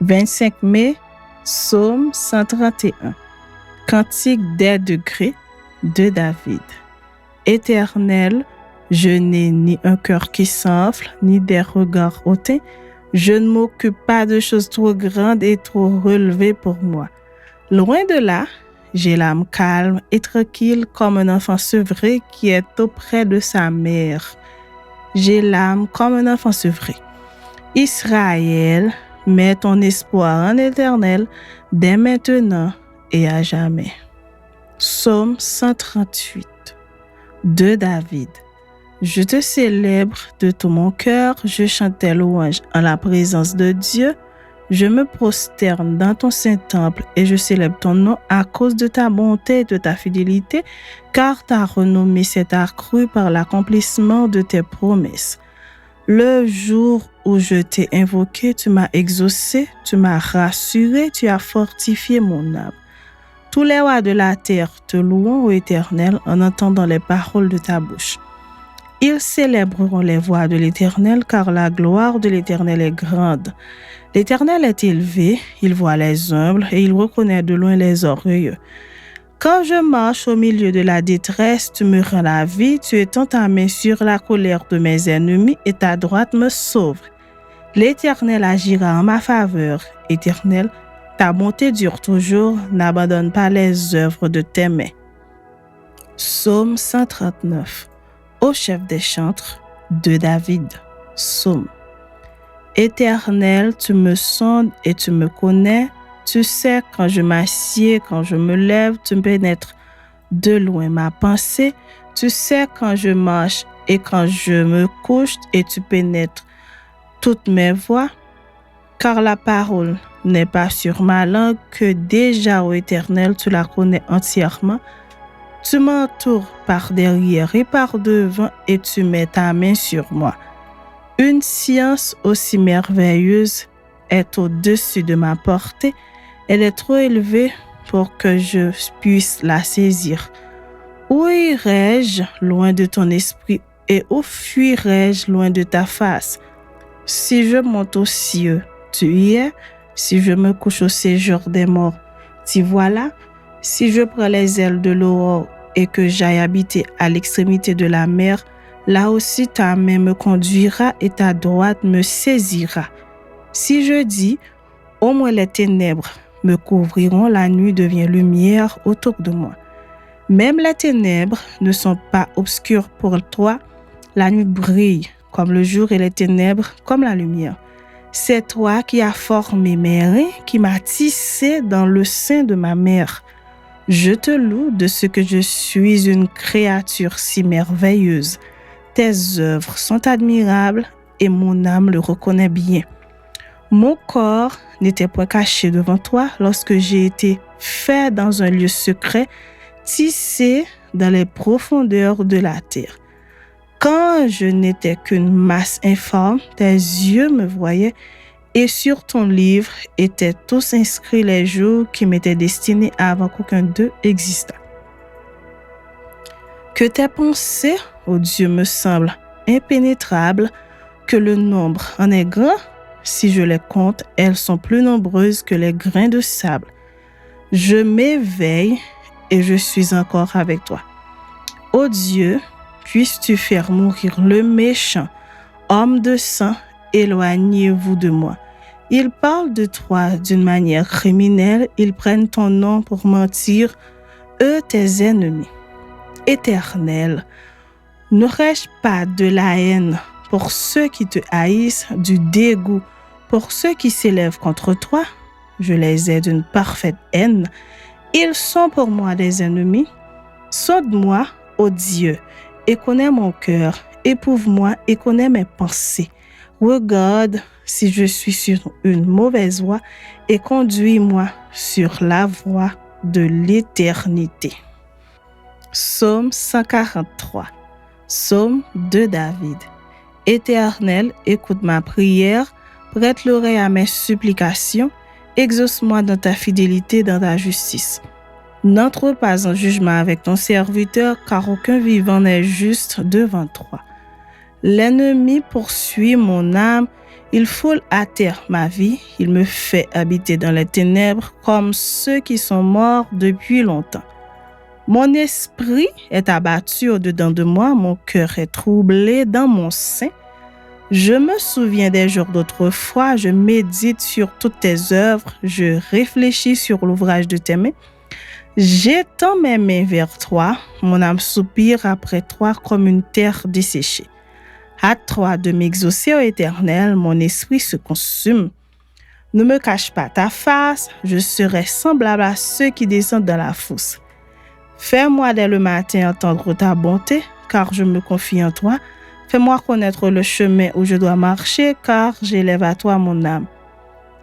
25 mai, Psaume 131. Cantique des degrés de David. Éternel, je n'ai ni un cœur qui s'enfle, ni des regards hautains. Je ne m'occupe pas de choses trop grandes et trop relevées pour moi. Loin de là, j'ai l'âme calme et tranquille comme un enfant sevré qui est auprès de sa mère. J'ai l'âme comme un enfant sevré. Israël, mets ton espoir en l'Éternel dès maintenant et à jamais. Psaume 138 de David. Je te célèbre de tout mon cœur, je chante tes louanges en la présence de Dieu. Je me prosterne dans ton saint temple et je célèbre ton nom à cause de ta bonté et de ta fidélité, car ta renommée s'est accrue par l'accomplissement de tes promesses. Le jour où je t'ai invoqué, tu m'as exaucé, tu m'as rassuré, tu as fortifié mon âme. Tous les rois de la terre te loueront, ô Éternel, en entendant les paroles de ta bouche. Ils célébreront les voies de l'Éternel, car la gloire de l'Éternel est grande. L'Éternel est élevé, il voit les humbles et il reconnaît de loin les orgueilleux. Quand je marche au milieu de la détresse, tu me rends la vie, tu étends ta main sur la colère de mes ennemis et ta droite me sauve. L'Éternel agira en ma faveur. Éternel, ta bonté dure toujours, n'abandonne pas les œuvres de tes mains. Psaume 139. Au chef des chantres de David. Psaume. Éternel, tu me sondes et tu me connais. Tu sais quand je m'assieds, quand je me lève, tu pénètres de loin ma pensée. Tu sais quand je marche et quand je me couche et tu pénètres toutes mes voies. Car la parole n'est pas sur ma langue que déjà, ô Éternel, tu la connais entièrement. Tu m'entoures par derrière et par devant et tu mets ta main sur moi. Une science aussi merveilleuse est au-dessus de ma portée. Elle est trop élevée pour que je puisse la saisir. Où irai-je loin de ton esprit et où fuirai-je loin de ta face? Si je monte aux cieux, tu y es. Si je me couche au séjour des morts, t'y voilà. Si je prends les ailes de l'aurore et que j'aille habiter à l'extrémité de la mer, là aussi ta main me conduira et ta droite me saisira. Si je dis, au moins les ténèbres me couvriront, la nuit devient lumière autour de moi. Même les ténèbres ne sont pas obscures pour toi. La nuit brille comme le jour et les ténèbres comme la lumière. C'est toi qui as formé mes reins, qui m'as tissé dans le sein de ma mère. Je te loue de ce que je suis une créature si merveilleuse. Tes œuvres sont admirables et mon âme le reconnaît bien. Mon corps n'était point caché devant toi lorsque j'ai été fait dans un lieu secret, tissé dans les profondeurs de la terre. Quand je n'étais qu'une masse informe, tes yeux me voyaient et sur ton livre étaient tous inscrits les jours qui m'étaient destinés avant qu'aucun d'eux existât. Que tes pensées, ô Dieu, me semblent impénétrables, que le nombre en est grand. Si je les compte, elles sont plus nombreuses que les grains de sable. Je m'éveille et je suis encore avec toi. Ô Dieu, puisses-tu faire mourir le méchant, homme de sang, éloignez-vous de moi. Ils parlent de toi d'une manière criminelle, ils prennent ton nom pour mentir, eux tes ennemis. Éternel, n'aurais-je pas de la haine pour ceux qui te haïssent, du dégoût pour ceux qui s'élèvent contre toi? Je les ai d'une parfaite haine. Ils sont pour moi des ennemis. Sonde-moi, ô Dieu, et connais mon cœur. Éprouve-moi et connais mes pensées. Regarde si je suis sur une mauvaise voie et conduis-moi sur la voie de l'éternité. Psaume 143. Psaume de David. Éternel, écoute ma prière, prête l'oreille à mes supplications, exauce-moi dans ta fidélité, dans ta justice. N'entre pas en jugement avec ton serviteur, car aucun vivant n'est juste devant toi. L'ennemi poursuit mon âme, Il foule à terre ma vie, il me fait habiter dans les ténèbres comme ceux qui sont morts depuis longtemps. Mon esprit est abattu au-dedans de moi, mon cœur est troublé dans mon sein. Je me souviens des jours d'autrefois, je médite sur toutes tes œuvres, je réfléchis sur l'ouvrage de tes mains. J'étends mes mains vers toi, mon âme soupire après toi comme une terre desséchée. Hâte-toi de m'exaucer, ô Éternel, mon esprit se consume. Ne me cache pas ta face, je serai semblable à ceux qui descendent dans la fosse. Fais-moi dès le matin entendre ta bonté, car je me confie en toi. Fais-moi connaître le chemin où je dois marcher, car j'élève à toi mon âme.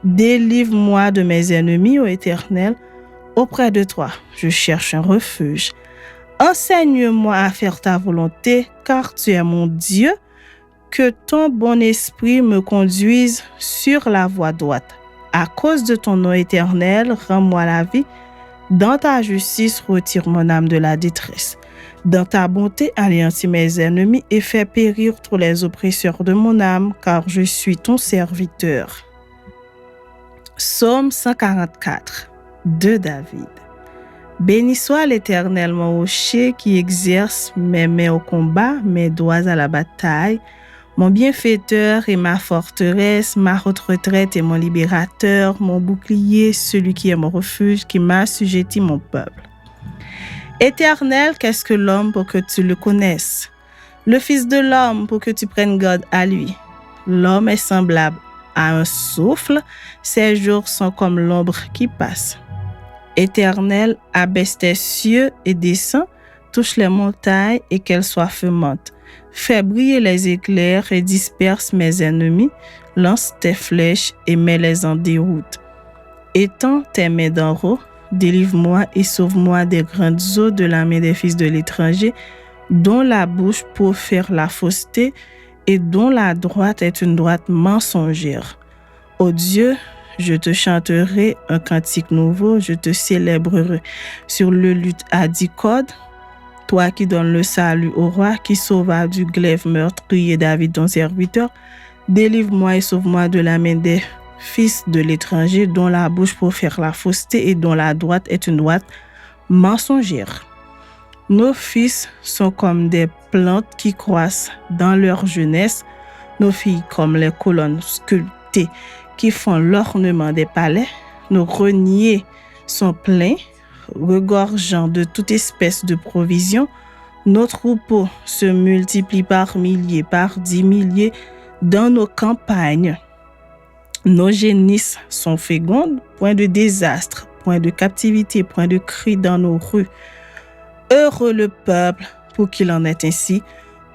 Délivre-moi de mes ennemis, ô Éternel. Auprès de toi, je cherche un refuge. Enseigne-moi à faire ta volonté, car tu es mon Dieu. Que ton bon esprit me conduise sur la voie droite. À cause de ton nom éternel, rends-moi la vie. Dans ta justice, retire mon âme de la détresse. Dans ta bonté, anéantis mes ennemis et fais périr tous les oppresseurs de mon âme, car je suis ton serviteur. Psaume 144 de David. Béni soit l'Éternel, mon rocher qui exerce mes mains au combat, mes doigts à la bataille. Mon bienfaiteur et ma forteresse, ma retraite et mon libérateur, mon bouclier, celui qui est mon refuge, qui m'a assujetti mon peuple. Éternel, qu'est-ce que l'homme pour que tu le connaisses? Le Fils de l'homme pour que tu prennes garde à lui. L'homme est semblable à un souffle, ses jours sont comme l'ombre qui passe. Éternel, abaisse tes cieux et descends, touche les montagnes et qu'elles soient fumantes. Fais briller les éclairs et disperse mes ennemis, lance tes flèches et mets-les en déroute. Étends tes mains d'en haut, délivre-moi et sauve-moi des grandes eaux de la main des fils de l'étranger, dont la bouche profère la fausseté et dont la droite est une droite mensongère. Ô Dieu, je te chanterai un cantique nouveau, je te célébrerai sur le luth à 10 cordes. Toi qui donnes le salut au roi, qui sauva du glaive meurtrier David ton serviteur, délivre-moi et sauve-moi de la main des fils de l'étranger, dont la bouche profère la fausseté et dont la droite est une droite mensongère. Nos fils sont comme des plantes qui croissent dans leur jeunesse, nos filles comme les colonnes sculptées qui font l'ornement des palais. Nos greniers sont pleins, regorgeant de toute espèce de provisions. Nos troupeaux se multiplient par milliers, par 10 milliers dans nos campagnes. Nos génisses sont fécondes, point de désastre, point de captivité, point de cri dans nos rues. Heureux le peuple pour qu'il en est ainsi,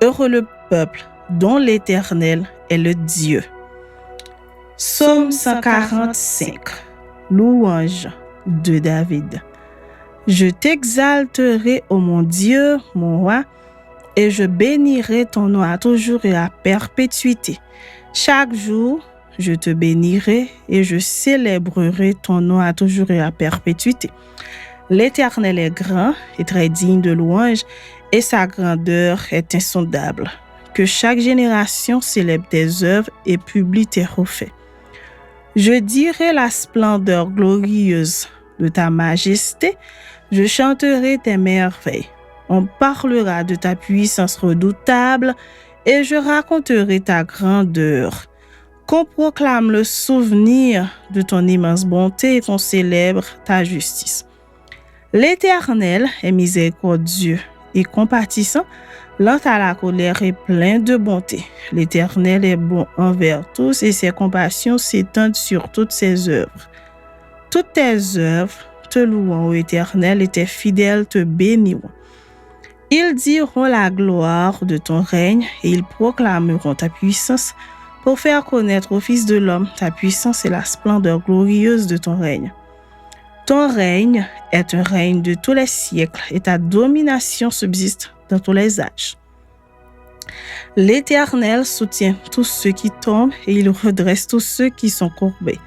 heureux le peuple dont l'Éternel est le Dieu. Psaume 145, louange de David. Je t'exalterai, ô mon Dieu, mon roi, et je bénirai ton nom à toujours et à perpétuité. Chaque jour, je te bénirai et je célébrerai ton nom à toujours et à perpétuité. L'Éternel est grand et très digne de louange, et sa grandeur est insondable. Que chaque génération célèbre tes œuvres et publie tes refaits. Je dirai la splendeur glorieuse de ta majesté, je chanterai tes merveilles. On parlera de ta puissance redoutable et je raconterai ta grandeur. Qu'on proclame le souvenir de ton immense bonté et qu'on célèbre ta justice. L'Éternel est miséricordieux et compatissant, lent à la colère et plein de bonté. L'Éternel est bon envers tous et ses compassions s'étendent sur toutes ses œuvres. Toutes tes œuvres te loueront, ô Éternel, et tes fidèles te béniront. Ils diront la gloire de ton règne et ils proclameront ta puissance pour faire connaître au Fils de l'homme ta puissance et la splendeur glorieuse de ton règne. Ton règne est un règne de tous les siècles et ta domination subsiste dans tous les âges. L'Éternel soutient tous ceux qui tombent et il redresse tous ceux qui sont courbés.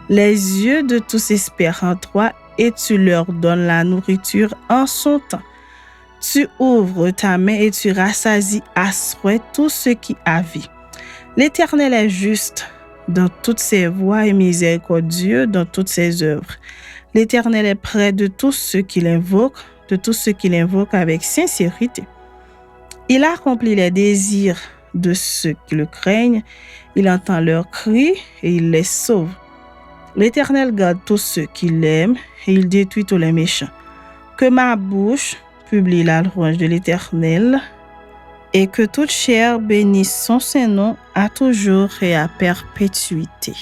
Les yeux de tous espèrent en toi et tu leur donnes la nourriture en son temps. Tu ouvres ta main et tu rassasies à souhait tous ceux qui a vie. L'Éternel est juste, dans toutes ses voies et miséricordieux dans toutes ses œuvres. L'Éternel est près de tous ceux qui l'invoquent, avec sincérité. Il accomplit les désirs de ceux qui le craignent. Il entend leurs cris et il les sauve. L'Éternel garde tous ceux qui l'aiment et il détruit tous les méchants. Que ma bouche publie la louange de l'Éternel et que toute chair bénisse son Saint-Nom à toujours et à perpétuité.